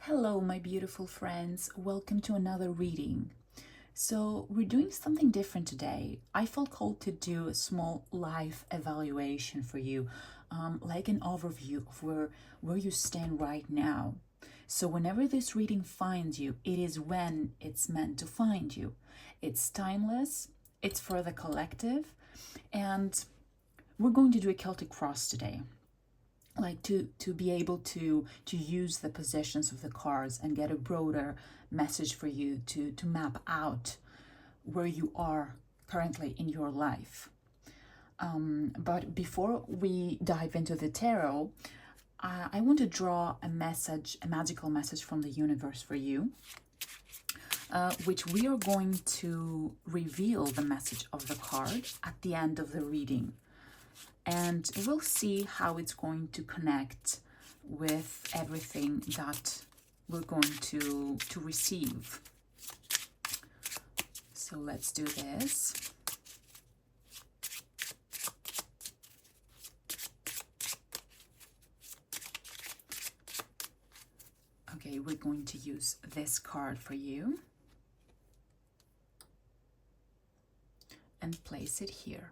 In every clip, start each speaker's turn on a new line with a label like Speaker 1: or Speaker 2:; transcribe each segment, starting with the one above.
Speaker 1: Hello, my beautiful friends. Welcome to another reading. So we're doing something different today. I felt called to do a small life evaluation for you, like an overview of where you stand right now. So whenever this reading finds you, it is when it's meant to find you. It's timeless, it's for the collective, and we're going to do a Celtic cross today. Like to be able to use the positions of the cards and get a broader message for you to map out where you are currently in your life. But before we dive into the tarot, I want to draw a message, a magical message from the universe for you, which we are going to reveal the message of the card at the end of the reading. And we'll see how it's going to connect with everything that we're going to receive. So let's do this. Okay, we're going to use this card for you and place it here.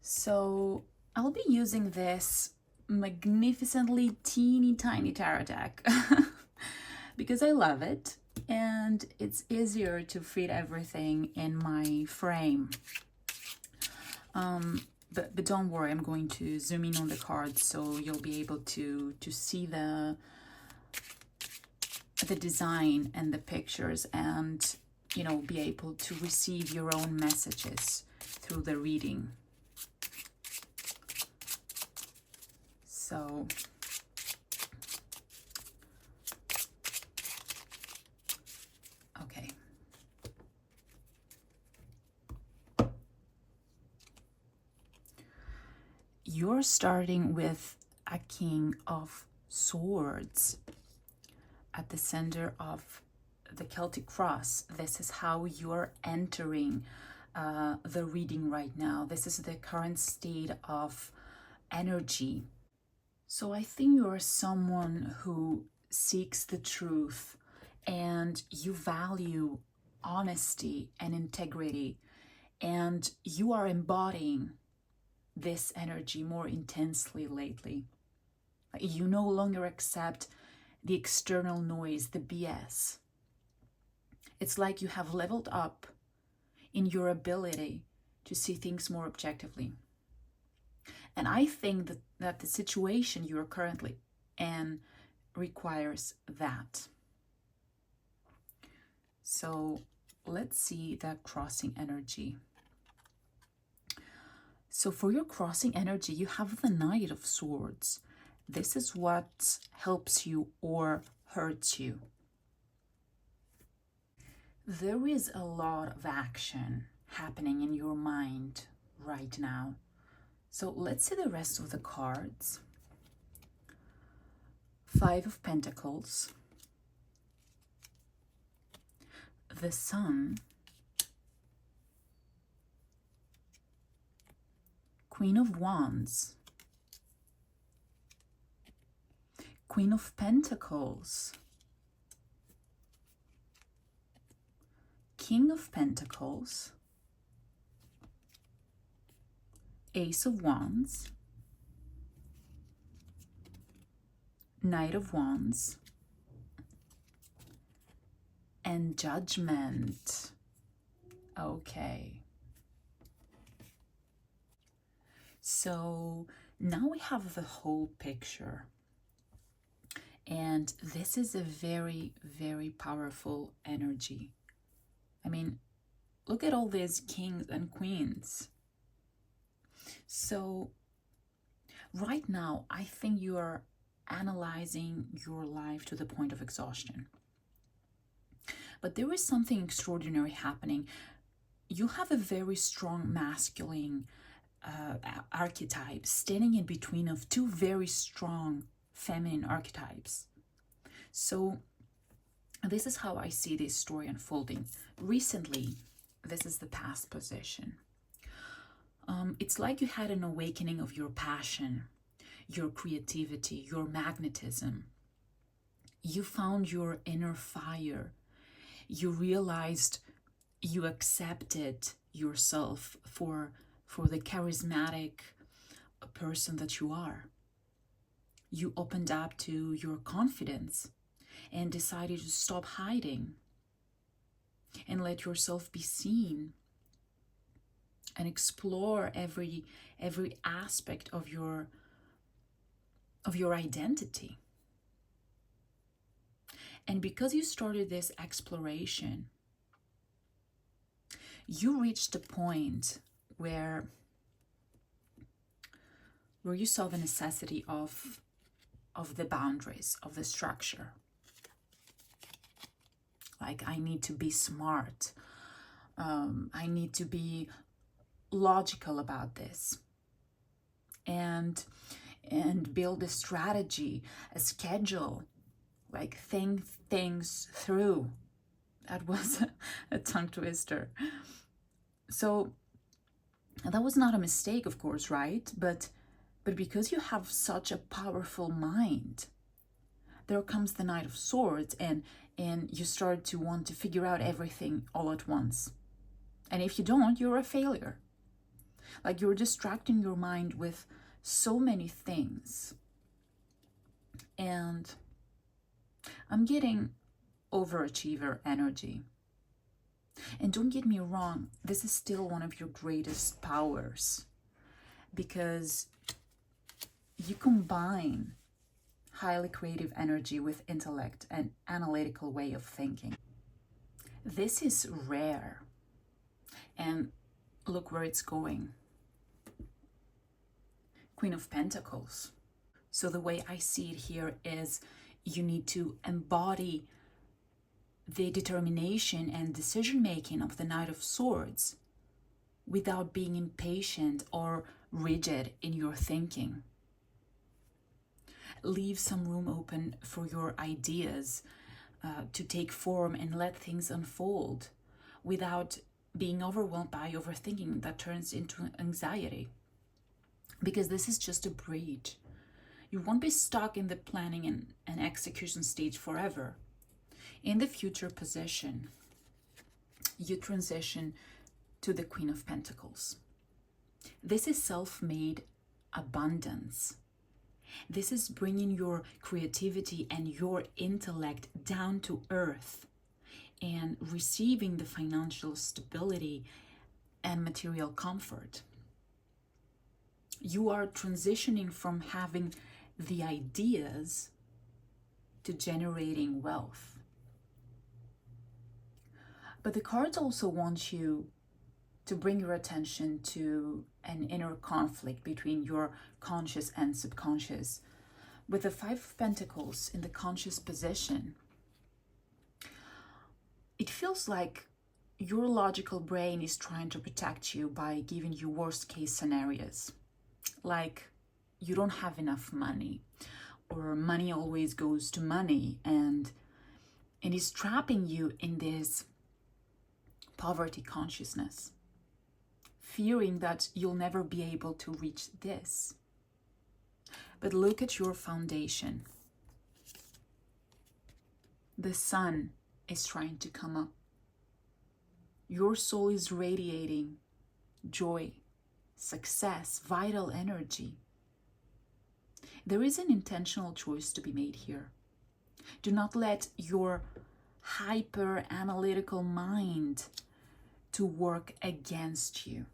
Speaker 1: So I'll be using this magnificently teeny tiny tarot deck because I love it and it's easier to fit everything in my frame. But don't worry, I'm going to zoom in on the cards so you'll be able to see the design and the pictures and, you know, be able to receive your own messages through the reading. So okay. You're starting with a King of Swords at the center of the Celtic cross. This is how you're entering the reading right now. This is the current state of energy. So I think you're someone who seeks the truth and you value honesty and integrity, and you are embodying this energy more intensely lately. You no longer accept the external noise, the BS. It's like you have leveled up in your ability to see things more objectively. And I think that the situation you are currently in requires that. So let's see that crossing energy. So for your crossing energy, you have the Knight of Swords. This is what helps you or hurts you. There is a lot of action happening in your mind right now. So let's see the rest of the cards. Five of Pentacles, the Sun, Queen of Wands, Queen of Pentacles, King of Pentacles, Ace of Wands, Knight of Wands, and Judgment. Okay. So now we have the whole picture. And this is a very, very powerful energy. I mean, look at all these kings and queens. So right now, I think you are analyzing your life to the point of exhaustion. But there is something extraordinary happening. You have a very strong masculine archetype standing in between of two very strong feminine archetypes. So this is how I see this story unfolding. Recently, this is the past position. It's like you had an awakening of your passion. your creativity, your magnetism. You found your inner fire. You realized you accepted yourself for the charismatic person that you are. You opened up to your confidence and decided to stop hiding and let yourself be seen and explore every aspect of your identity. And because you started this exploration, you reached a point where you saw the necessity of the boundaries, of the structure. Like, I need to be smart. I need to be logical about this. And build a strategy, a schedule, like think things through. That was a tongue twister. So that was not a mistake, of course, right? But because you have such a powerful mind, there comes the Knight of Swords, and you start to want to figure out everything all at once. And if you don't, you're a failure. Like, you're distracting your mind with so many things. And I'm getting overachiever energy. And don't get me wrong, this is still one of your greatest powers, because you combine highly creative energy with intellect and analytical way of thinking. This is rare. And look where it's going. Queen of Pentacles. So the way I see it here is you need to embody the determination and decision-making of the Knight of Swords without being impatient or rigid in your thinking. Leave some room open for your ideas to take form and let things unfold without being overwhelmed by overthinking that turns into anxiety. Because this is just a bridge. You won't be stuck in the planning and execution stage forever. In the future position, you transition to the Queen of Pentacles. This is self-made abundance. This is bringing your creativity and your intellect down to earth and receiving the financial stability and material comfort. You are transitioning from having the ideas to generating wealth. But the cards also want you to bring your attention to an inner conflict between your conscious and subconscious. With the Five of Pentacles in the conscious position, it feels like your logical brain is trying to protect you by giving you worst case scenarios. Like, you don't have enough money, or money always goes to money, and is trapping you in this poverty consciousness, fearing that you'll never be able to reach this. But look at your foundation. The sun is trying to come up. Your soul is radiating joy, success, vital energy. There is an intentional choice to be made here. Do not let your hyper analytical mind to work against you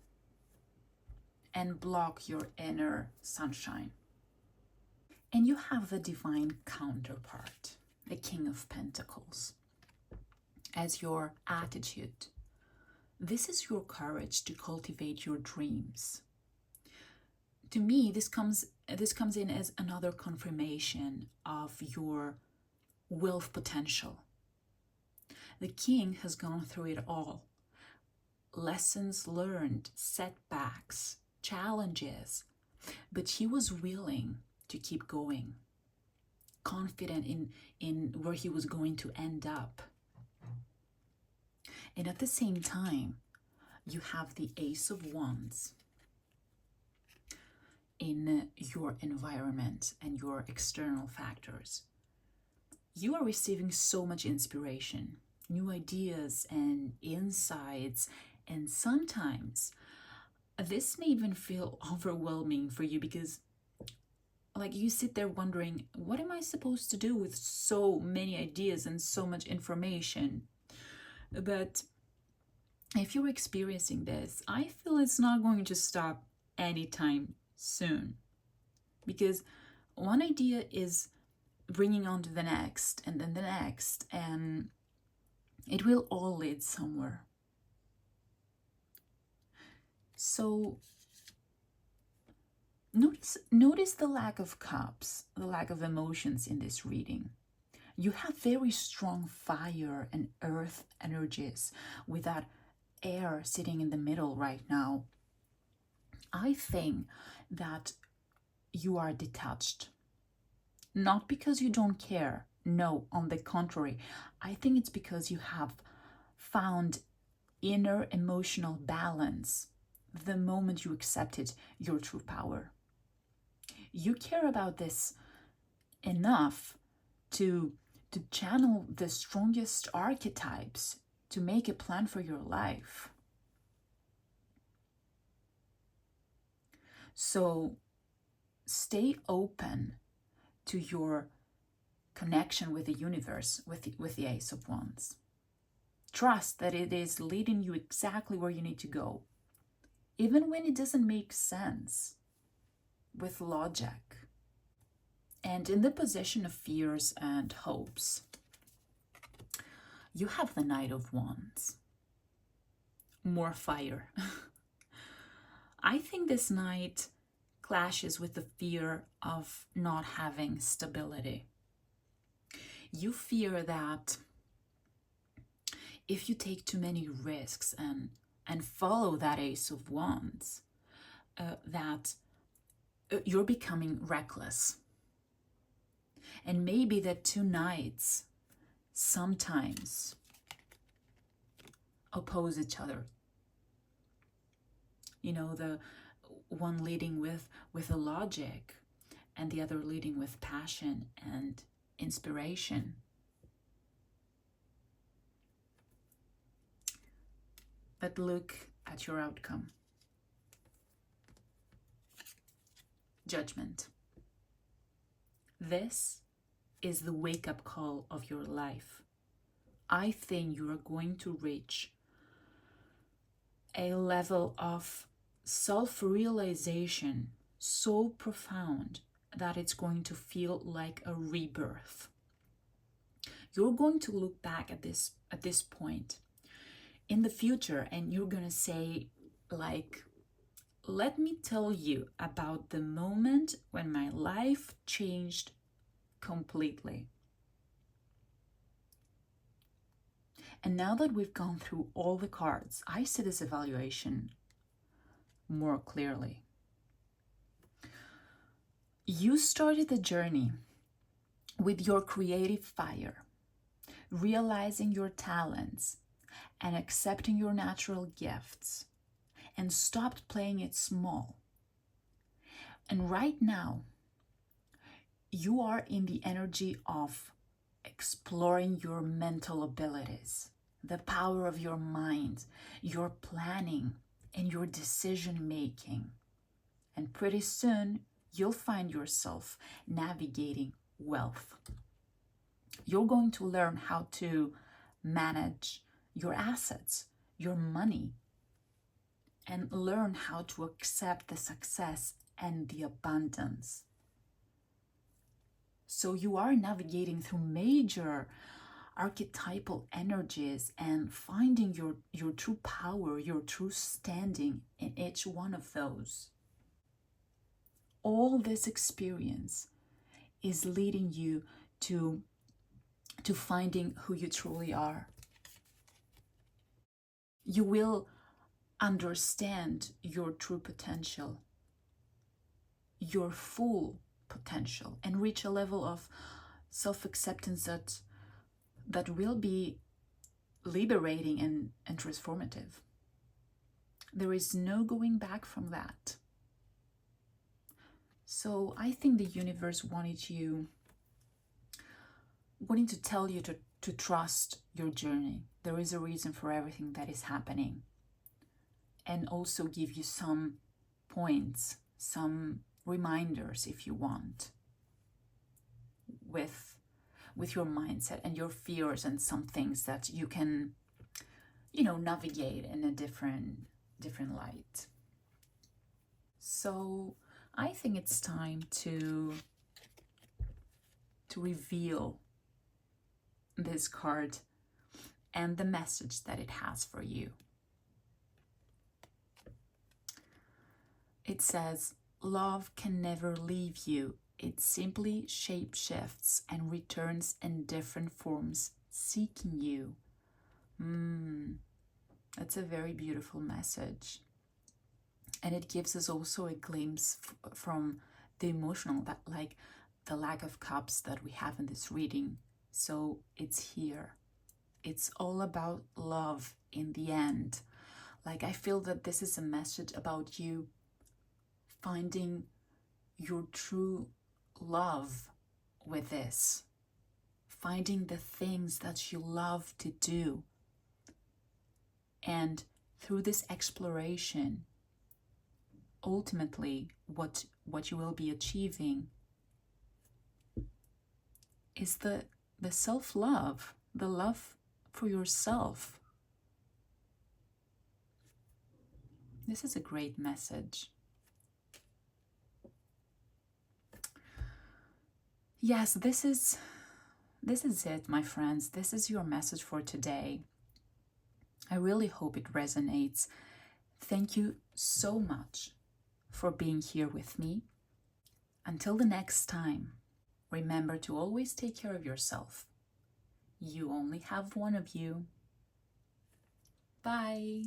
Speaker 1: and block your inner sunshine. And you have the divine counterpart, the King of Pentacles, as your attitude. This is your courage to cultivate your dreams. To me, this comes in as another confirmation of your wealth potential. The King has gone through it all. Lessons learned, setbacks, challenges, but he was willing to keep going, confident in where he was going to end up. And at the same time, you have the Ace of Wands. in your environment and your external factors. You are receiving so much inspiration, new ideas and insights, and sometimes this may even feel overwhelming for you because like you sit there wondering, what am I supposed to do with so many ideas and so much information? But if you're experiencing this, I feel it's not going to stop anytime soon, because one idea is bringing on to the next and then the next, and it will all lead somewhere. So notice the lack of cups, the lack of emotions in this reading. You have very strong fire and earth energies with that air sitting in the middle right now. I think that you are detached. Not because you don't care. No, on the contrary. I think it's because you have found inner emotional balance the moment you accepted your true power. You care about this enough to channel the strongest archetypes, to make a plan for your life. So stay open to your connection with the universe, with the Ace of Wands. Trust that it is leading you exactly where you need to go, even when it doesn't make sense with logic. And in the position of fears and hopes, you have the Knight of Wands. More fire. I think this Knight clashes with the fear of not having stability. You fear that if you take too many risks and follow that Ace of Wands, that you're becoming reckless. And maybe the two knights sometimes oppose each other. You know, the one leading with the logic and the other leading with passion and inspiration. But look at your outcome. Judgment. This is the wake-up call of your life. I think you are going to reach a level of self-realization so profound that it's going to feel like a rebirth. You're going to look back at this point in the future and you're going to say, like, let me tell you about the moment when my life changed completely. And now that we've gone through all the cards, I see this evaluation more clearly. You started the journey with your creative fire, realizing your talents and accepting your natural gifts, and stopped playing it small. And right now, you are in the energy of exploring your mental abilities, the power of your mind, your planning, and your decision making. And pretty soon, you'll find yourself navigating wealth. You're going to learn how to manage your assets, your money, and learn how to accept the success and the abundance. So you are navigating through major archetypal energies and finding your true power, your true standing in each one of those. All this experience is leading you to finding who you truly are. You will understand your true potential, your full potential, and reach a level of self-acceptance that will be liberating and transformative. There is no going back from that. So I think the universe wanting to tell you to trust your journey. There is a reason for everything that is happening. And also give you some points, some reminders if you want, with your mindset and your fears and some things that you can, navigate in a different light. So I think it's time to reveal this card and the message that it has for you. It says, love can never leave you. It simply shapeshifts and returns in different forms, seeking you. That's a very beautiful message. And it gives us also a glimpse from the emotional, that like the lack of cups that we have in this reading. So it's here. It's all about love in the end. Like, I feel that this is a message about you finding your true love with this, finding the things that you love to do, and through this exploration, ultimately what you will be achieving is the self-love, the love for yourself. This is a great message. Yes, this is it, my friends. This is your message for today. I really hope it resonates. Thank you so much for being here with me. Until the next time, remember to always take care of yourself. You only have one of you. Bye.